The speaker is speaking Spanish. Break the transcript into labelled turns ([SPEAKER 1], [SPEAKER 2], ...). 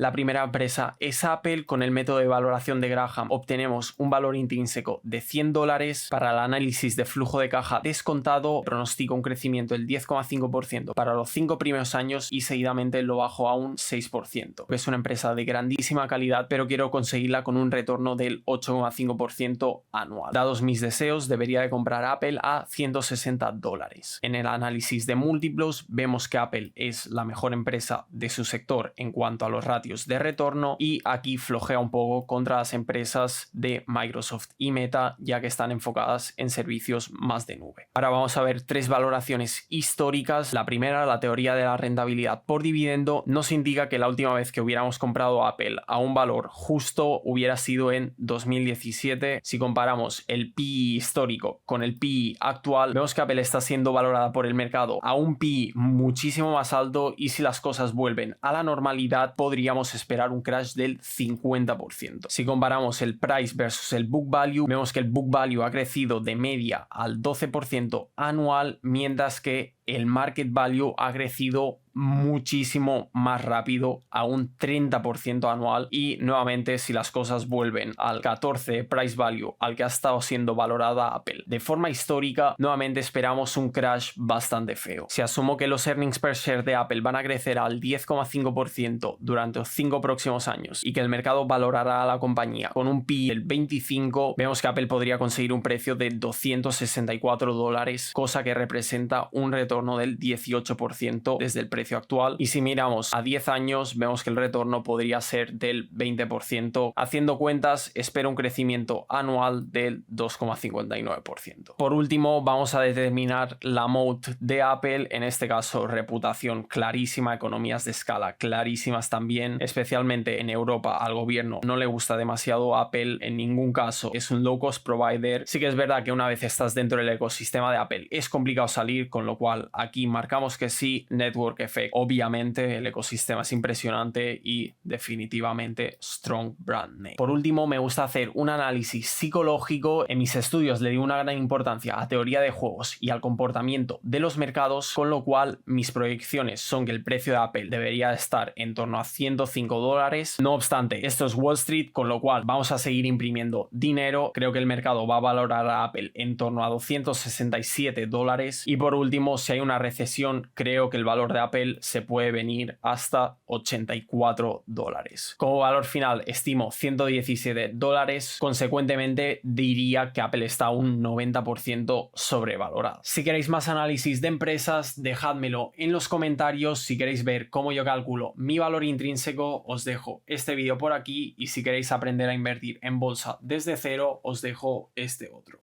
[SPEAKER 1] La primera empresa es Apple. Con el método de valoración de Graham obtenemos un valor intrínseco de $100. Para el análisis de flujo de caja descontado pronostica un crecimiento del 10,5% para los 5 primeros años y seguidamente lo bajo a un 6%. Es una empresa de grandísima calidad, pero quiero conseguirla con un retorno del 8,5% anual. Dados mis deseos, debería de comprar Apple a $160. En el análisis de múltiplos vemos que Apple es la mejor empresa de su sector en cuanto a los ratios de retorno y aquí flojea un poco contra las empresas de Microsoft y Meta, ya que están enfocadas en servicios más de nube. Ahora vamos a ver tres valoraciones históricas. La primera, la teoría de la rentabilidad por dividendo, nos indica que la última vez que hubiéramos comprado Apple a un valor justo hubiera sido en 2017. Si comparamos el PE histórico con el PE actual, vemos que Apple está siendo valorada por el mercado a un PE muchísimo más alto y si las cosas vuelven a la normalidad podríamos esperar un crash del 50%. Si comparamos el price versus el book value, vemos que el book value ha crecido de media al 12% anual, mientras que el market value ha crecido muchísimo más rápido, a un 30% anual, y nuevamente si las cosas vuelven al 14 price value al que ha estado siendo valorada Apple de forma histórica, nuevamente esperamos un crash bastante feo. Si asumo que los earnings per share de Apple van a crecer al 10,5% durante los 5 próximos años y que el mercado valorará a la compañía con un PE del 25, vemos que Apple podría conseguir un precio de $264, cosa que representa un retorno del 18% desde el precio actual, y si miramos a 10 años vemos que el retorno podría ser del 20%. Haciendo cuentas, espero un crecimiento anual del 2,59%. Por último, vamos a determinar la moat de Apple, en este caso reputación clarísima, economías de escala clarísimas también, especialmente en Europa al gobierno no le gusta demasiado Apple, en ningún caso es un low cost provider. Sí que es verdad que una vez estás dentro del ecosistema de Apple es complicado salir, con lo cual aquí marcamos que sí. Network effect, obviamente el ecosistema es impresionante y definitivamente strong brand name. Por último, me gusta hacer un análisis psicológico. En mis estudios le di una gran importancia a teoría de juegos y al comportamiento de los mercados, con lo cual mis proyecciones son que el precio de Apple debería estar en torno a $105. No obstante, esto es Wall Street, con lo cual vamos a seguir imprimiendo dinero. Creo que el mercado va a valorar a Apple en torno a $267, y por último, si hay una recesión, creo que el valor de Apple se puede venir hasta $84. Como valor final estimo $117, consecuentemente diría que Apple está un 90% sobrevalorado. Si queréis más análisis de empresas, dejádmelo en los comentarios. Si queréis ver cómo yo calculo mi valor intrínseco, os dejo este vídeo por aquí, y si queréis aprender a invertir en bolsa desde cero, os dejo este otro.